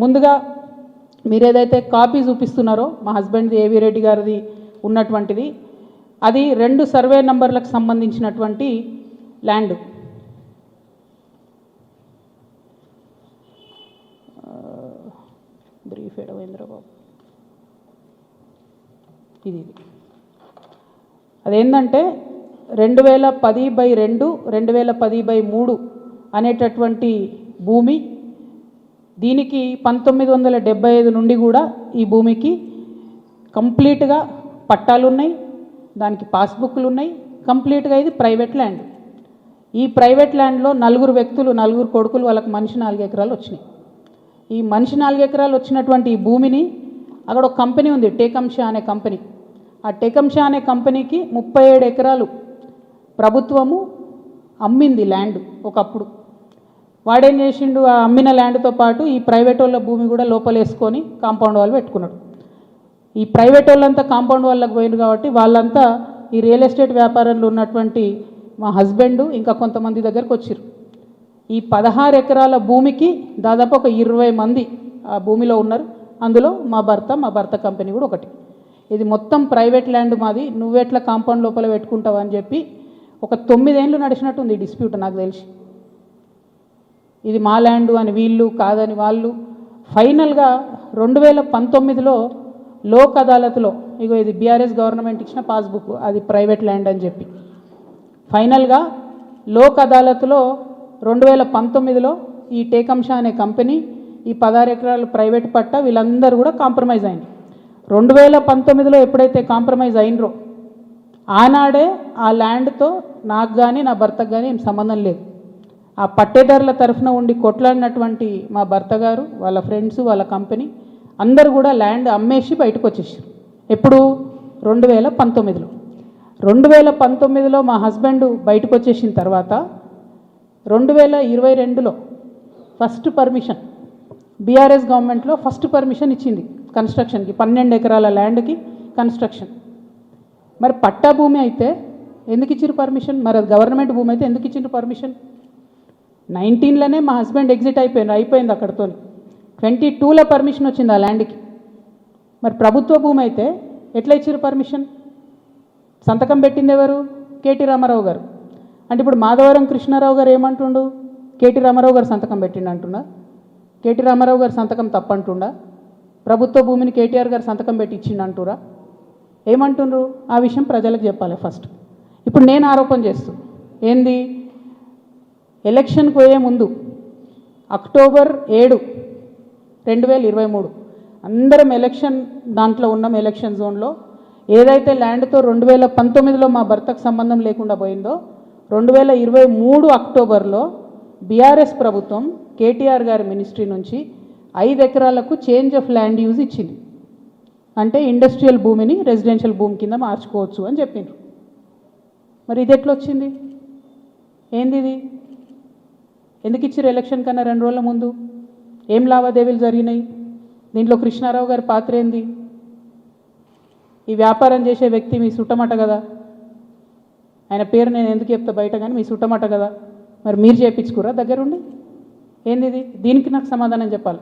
ముందుగా మీరు ఏదైతే కాపీ చూపిస్తున్నారో మా హస్బెండ్ది ఏవి రెడ్డి గారిది ఉన్నటువంటిది అది 2 సర్వే నంబర్లకు సంబంధించినటువంటి ల్యాండ్. బ్రీఫ్ ఎడవేంద్రబాబు ఇది అదేంటంటే 2010/2 2010/3 అనేటటువంటి భూమి. దీనికి 1975 నుండి కూడా ఈ భూమికి కంప్లీట్గా పట్టాలు ఉన్నాయి, దానికి పాస్బుక్లు ఉన్నాయి. కంప్లీట్గా ఇది ప్రైవేట్ ల్యాండ్. ఈ ప్రైవేట్ ల్యాండ్లో 4 వ్యక్తులు 4 కొడుకులు వాళ్ళకి మనిషి 4 ఎకరాలు వచ్చినాయి. ఈ మనిషి 4 ఎకరాలు వచ్చినటువంటి ఈ భూమిని అక్కడ ఒక కంపెనీ ఉంది, టేకంషా అనే కంపెనీ. ఆ టేకంషా అనే కంపెనీకి 37 ఎకరాలు ప్రభుత్వము అమ్మింది ల్యాండ్ ఒకప్పుడు. వాడేం చేసిండు, ఆ అమ్మిన ల్యాండ్తో పాటు ఈ ప్రైవేట్ వాళ్ళ భూమి కూడా లోపలేసుకొని కాంపౌండ్ వాళ్ళు పెట్టుకున్నాడు. ఈ ప్రైవేట్ వాళ్ళంతా కాంపౌండ్ వాళ్ళకి పోయింది కాబట్టి వాళ్ళంతా ఈ రియల్ ఎస్టేట్ వ్యాపారంలో ఉన్నటువంటి మా హస్బెండ్ ఇంకా కొంతమంది దగ్గరకు వచ్చారు. ఈ 16 ఎకరాల భూమికి దాదాపు ఒక 20 మంది ఆ భూమిలో ఉన్నారు. అందులో మా భర్త కంపెనీ కూడా ఒకటి. ఇది మొత్తం ప్రైవేట్ ల్యాండ్ మాది, నువ్వెట్లా కాంపౌండ్ లోపల పెట్టుకుంటావు అని చెప్పి ఒక 9 ఏళ్ళు నడిచినట్టుంది ఈ డిస్ప్యూట్ నాకు తెలిసి. ఇది మా ల్యాండ్ అని వీళ్ళు, కాదని వాళ్ళు. ఫైనల్గా 2019లో లోక్ అదాలత్లో ఇగో ఇది బీఆర్ఎస్ గవర్నమెంట్ ఇచ్చిన పాస్బుక్, అది ప్రైవేట్ ల్యాండ్ అని చెప్పి ఫైనల్గా లోక్ అదాలత్లో 2019లో ఈ టేకంషా అనే కంపెనీ ఈ 16 ఎకరాలు ప్రైవేట్ పట్టా వీళ్ళందరూ కూడా కాంప్రమైజ్ అయింది. 2019లో ఎప్పుడైతే కాంప్రమైజ్ అయినరో ఆనాడే ఆ ల్యాండ్తో నాకు కానీ నా భర్తకు కానీ ఏం సంబంధం లేదు. ఆ పట్టేదారుల తరఫున ఉండి కొట్లాడినటువంటి మా భర్త గారు, వాళ్ళ ఫ్రెండ్స్, వాళ్ళ కంపెనీ అందరూ కూడా ల్యాండ్ అమ్మేసి బయటకు వచ్చేసారు. ఎప్పుడు 2019లో. 2019లో మా హస్బెండ్ బయటకు వచ్చేసిన తర్వాత 2022లో ఫస్ట్ పర్మిషన్ బీఆర్ఎస్ గవర్నమెంట్లో ఫస్ట్ పర్మిషన్ ఇచ్చింది కన్స్ట్రక్షన్కి, 12 ఎకరాల ల్యాండ్కి కన్స్ట్రక్షన్. మరి పట్టా భూమి అయితే ఎందుకు ఇచ్చారు పర్మిషన్? మరి అది గవర్నమెంట్ భూమి అయితే ఎందుకు ఇచ్చిండ్రు పర్మిషన్? 19లోనే మా హస్బెండ్ ఎగ్జిట్ అయిపోయింది అక్కడితో. 22లో పర్మిషన్ వచ్చింది ఆ ల్యాండ్కి. మరి ప్రభుత్వ భూమి అయితే ఎట్లా ఇచ్చారు పర్మిషన్? సంతకం పెట్టింది ఎవరు? కేటీ రామారావు గారు. అంటే ఇప్పుడు మాధవరం కృష్ణారావు గారు ఏమంటుండు? కేటీ రామారావు గారు సంతకం పెట్టిండు అంటున్నా? కేటీ రామారావు గారు సంతకం తప్పంటుండా? ప్రభుత్వ భూమిని కేటీఆర్ గారు సంతకం పెట్టి ఇచ్చిండు అంటురా? ఏమంటుండ్రు? ఆ విషయం ప్రజలకు చెప్పాలి ఫస్ట్. ఇప్పుడు నేను ఆరోపణ చేస్తూ ఏంది, ఎలక్షన్కి పోయే ముందు అక్టోబర్ 7, 2023 అందరం ఎలక్షన్ దాంట్లో ఉన్నాం. ఎలక్షన్ జోన్లో ఏదైతే ల్యాండ్తో 2019లో మా భర్తకు సంబంధం లేకుండా పోయిందో 2023 అక్టోబర్లో బీఆర్ఎస్ ప్రభుత్వం కేటీఆర్ గారి మినిస్ట్రీ నుంచి 5 ఎకరాలకు చేంజ్ ఆఫ్ ల్యాండ్ యూజ్ ఇచ్చింది. అంటే ఇండస్ట్రియల్ భూమిని రెసిడెన్షియల్ భూమి కింద మార్చుకోవచ్చు అని చెప్పిండ్రు. మరి ఇది ఎట్లా వచ్చింది? ఏంది ఇది? ఎందుకు ఇచ్చారు ఎలక్షన్ కన్నా 2 రోజుల ముందు? ఏం లావాదేవీలు జరిగినాయి? దీంట్లో కృష్ణారావు గారి పాత్ర ఏంది? ఈ వ్యాపారం చేసే వ్యక్తి మీ సుట్టమట కదా, ఆయన పేరు నేను ఎందుకు చెప్తా బయట, కానీ మీ సుట్టమట కదా. మరి మీరు చేయించుకురా దగ్గరుండి? ఏంది ఇది? దీనికి నాకు సమాధానం చెప్పాలి.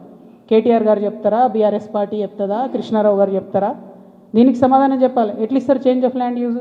కేటీఆర్ గారు చెప్తారా, బీఆర్ఎస్ పార్టీ చెప్తుందా, కృష్ణారావు గారు చెప్తారా? దీనికి సమాధానం చెప్పాలి. ఎట్లా ఇస్తారు చేంజ్ ఆఫ్ ల్యాండ్ యూజ్?